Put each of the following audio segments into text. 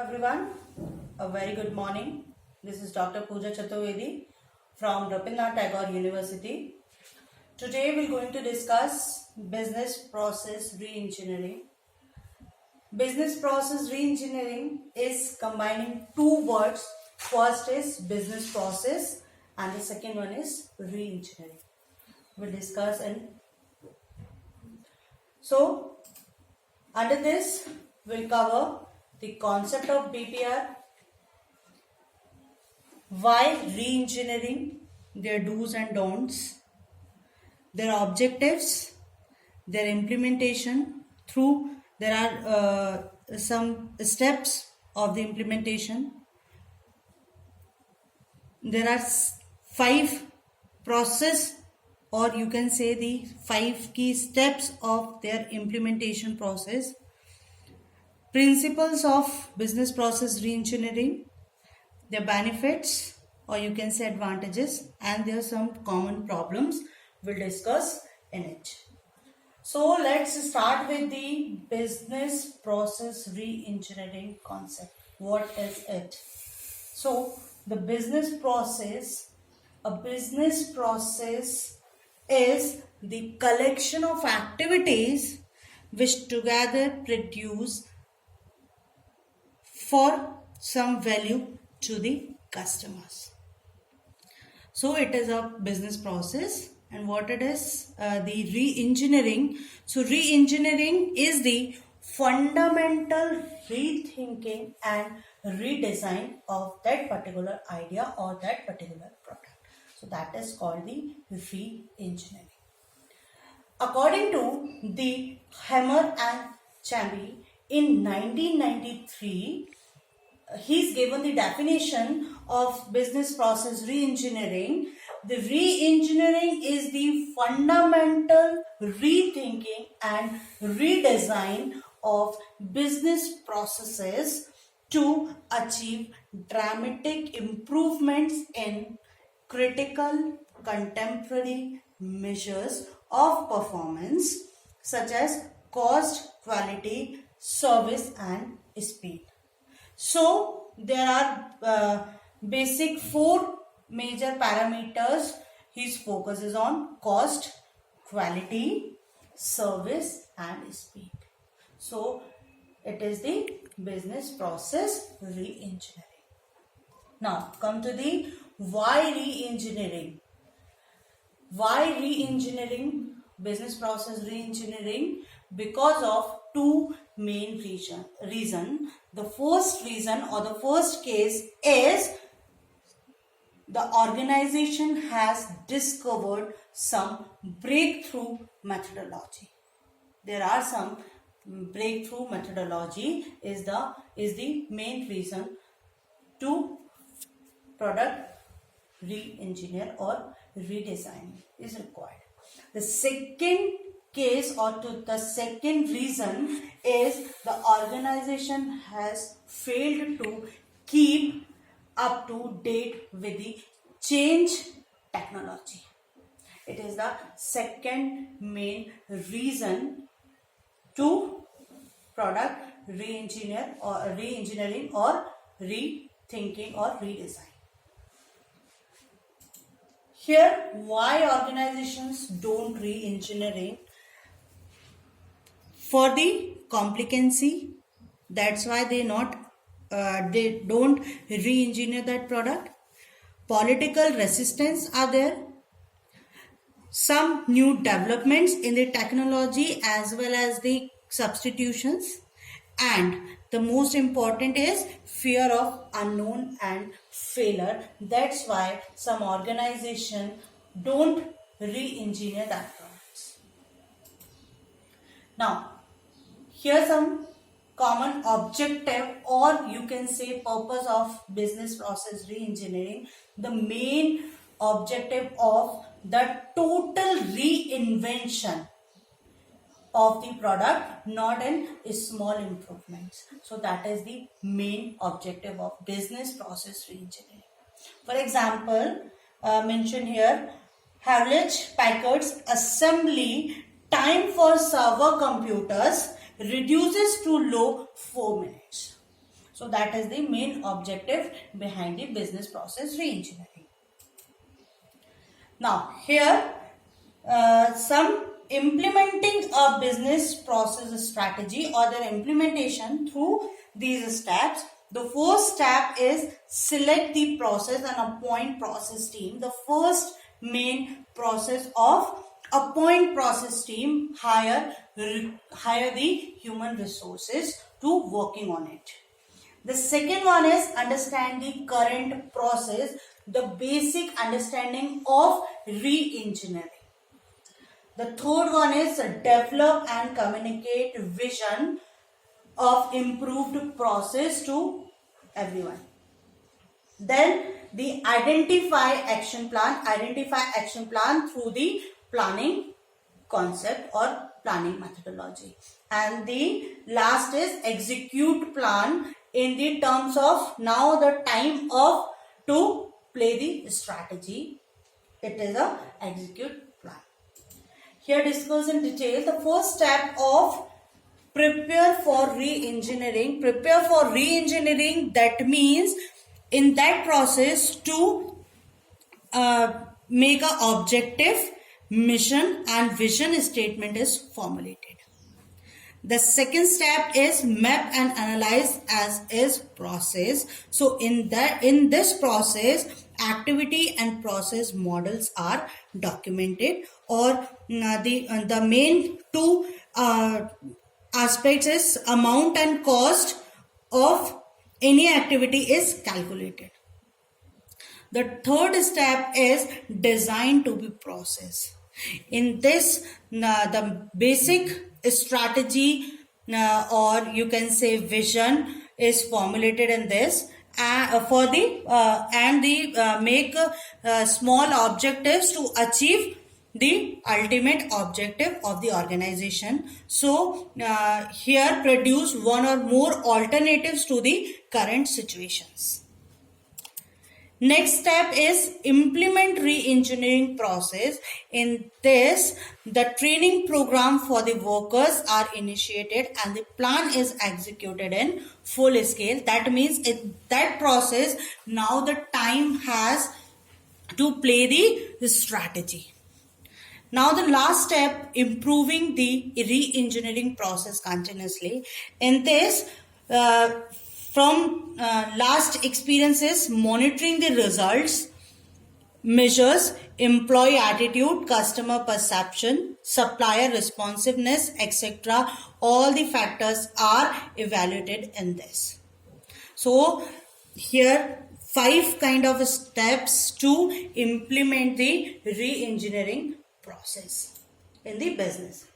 everyone. A very good morning. This is Dr. Pooja Chaturvedi from Rabindranath Tagore University. Today we're going to discuss business process reengineering. Business process reengineering is combining two words. First is business process and the second one is reengineering. We'll discuss under this we'll cover the concept of BPR, why reengineering, their do's and don'ts, their objectives, their implementation. There are some steps of the implementation. There are 5 process, or you can say the 5 key steps of their implementation process. Principles of business process reengineering, their benefits, or you can say advantages, and there are some common problems we'll discuss in it. So let's start with the business process reengineering concept. What is it? So the business process, a business process is the collection of activities which together produce for some value to the customers. So it is a business process. And what it is? The re-engineering. So re-engineering is the fundamental rethinking and redesign of that particular idea or that particular product. So that is called the re-engineering. According to the Hammer and Chamby in 1993, he's given the definition of business process reengineering. The re-engineering is the fundamental rethinking and redesign of business processes to achieve dramatic improvements in critical contemporary measures of performance such as cost, quality, service and speed. So there are basic 4 major parameters. His focus is on cost, quality, service and speed. So it is the business process re-engineering. Now come to the why re-engineering. Why re-engineering? Business process re-engineering because of 2 main reason. The first reason or the first case is the organization has discovered some breakthrough methodology. There are some breakthrough methodology is the main reason to product re-engineer or redesign is required. The second case or to the second reason is the organization has failed to keep up to date with the change technology. It is the second main reason to product re-engineering or rethinking or redesign. Here, why organizations don't re-engineering? For the complicancy, that's why they don't re-engineer that product. Political resistance are there. Some new developments in the technology as well as the substitutions. And the most important is fear of unknown and failure. That's why some organizations don't re-engineer that products. Now, here's some common objective or you can say purpose of business process re-engineering. The main objective of the total reinvention of the product, not in small improvements. So that is the main objective of business process re-engineering. For example, mentioned here, Hewlett Packard's assembly time for server computers reduces to low 4 minutes. So that is the main objective behind the business process reengineering. Now here some implementing a business process strategy or their implementation through these steps. The first step is select the process and appoint process team. The first main process of appoint process team, hire the human resources to working on it. The second one is understand the current process, the basic understanding of re-engineering. The third one is develop and communicate vision of improved process to everyone. Then the identify action plan through the planning concept or planning methodology. And the last is execute plan in the terms of now the time of to play the strategy. It is a execute plan. Here discuss in detail the first step of prepare for re-engineering. Prepare for re-engineering, that means in that process to make a objective, mission and vision statement is formulated. The second step is map and analyze as is process. So in this process, activity and process models are documented, or the main two aspects is amount and cost of any activity is calculated. The third step is design to be process. In this, the basic strategy or you can say vision is formulated in this for the make small objectives to achieve the ultimate objective of the organization. So here produce one or more alternatives to the current situations. Next step is implement re-engineering process. In this, the training program for the workers are initiated and the plan is executed in full scale. That means in that process, now the time has to play the strategy. Now the last step, improving the re-engineering process continuously. In this, from last experiences, monitoring the results, measures, employee attitude, customer perception, supplier responsiveness, etc. All the factors are evaluated in this. So here 5 kind of steps to implement the re-engineering process in the business.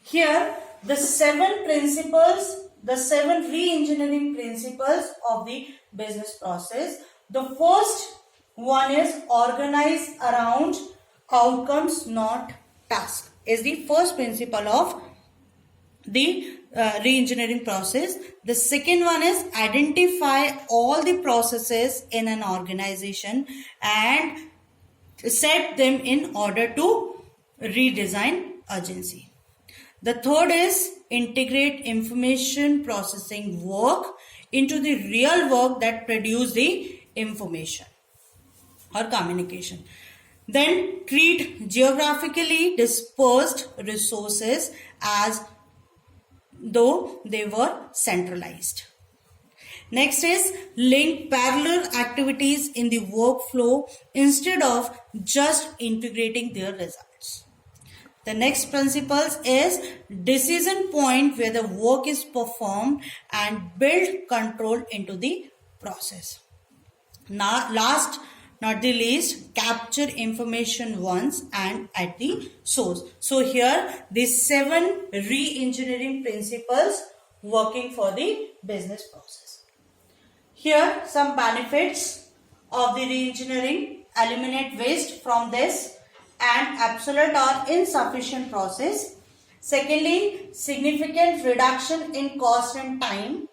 Here the 7 principles, the 7 re-engineering principles of the business process. The first one is organize around outcomes, not tasks, is the first principle of the re-engineering process. The second one is identify all the processes in an organization and set them in order to redesign urgency. The third is integrate information processing work into the real work that produce the information or communication. Then treat geographically dispersed resources as though they were centralized. Next is link parallel activities in the workflow instead of just integrating their results. The next principles is decision point where the work is performed and build control into the process. Now, last not the least, capture information once and at the source. So here the 7 re-engineering principles working for the business process. Here some benefits of the re-engineering: eliminate waste from this and absolute or insufficient process. Secondly, significant reduction in cost and time.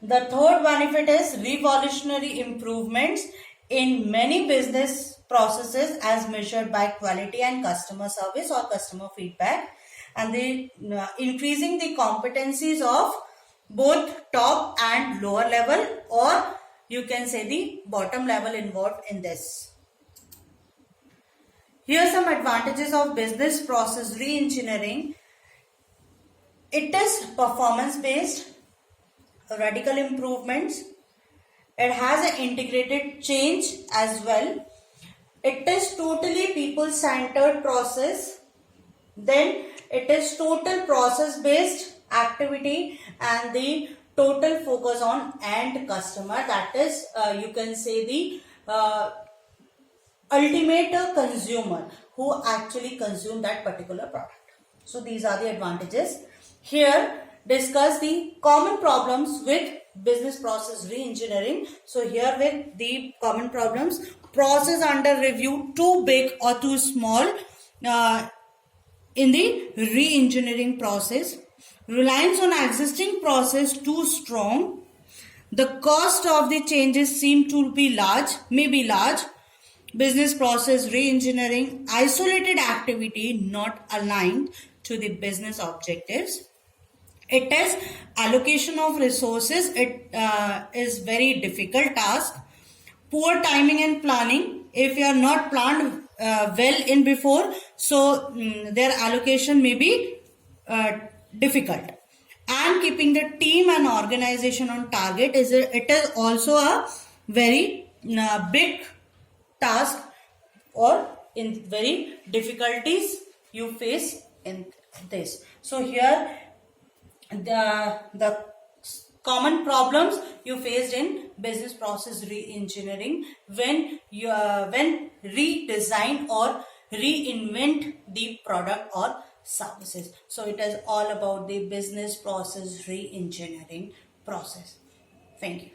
The third benefit is revolutionary improvements in many business processes as measured by quality and customer service or customer feedback, and the increasing the competencies of both top and lower level, or you can say the bottom level involved in this. Here are some advantages of business process reengineering. It is performance based, radical improvements. It has an integrated change as well. It is totally people centered process. Then it is total process based activity and the total focus on end customer. That is you can say the ultimate consumer who actually consume that particular product. So these are the advantages. Here discuss the common problems with business process reengineering. So here with the common problems: process under review too big or too small in the re-engineering process, reliance on existing process too strong, the cost of the changes seem to be large, may be large, business process re-engineering, isolated activity not aligned to the business objectives. It is allocation of resources. It is very difficult task. Poor timing and planning. If you are not planned well in before, so their allocation may be difficult. And keeping the team and organization on target it is also a very big task, or in very difficulties you face in this. So here the common problems you faced in business process re-engineering when you when redesign or reinvent the product or services. So it is all about the business process re-engineering process. Thank you.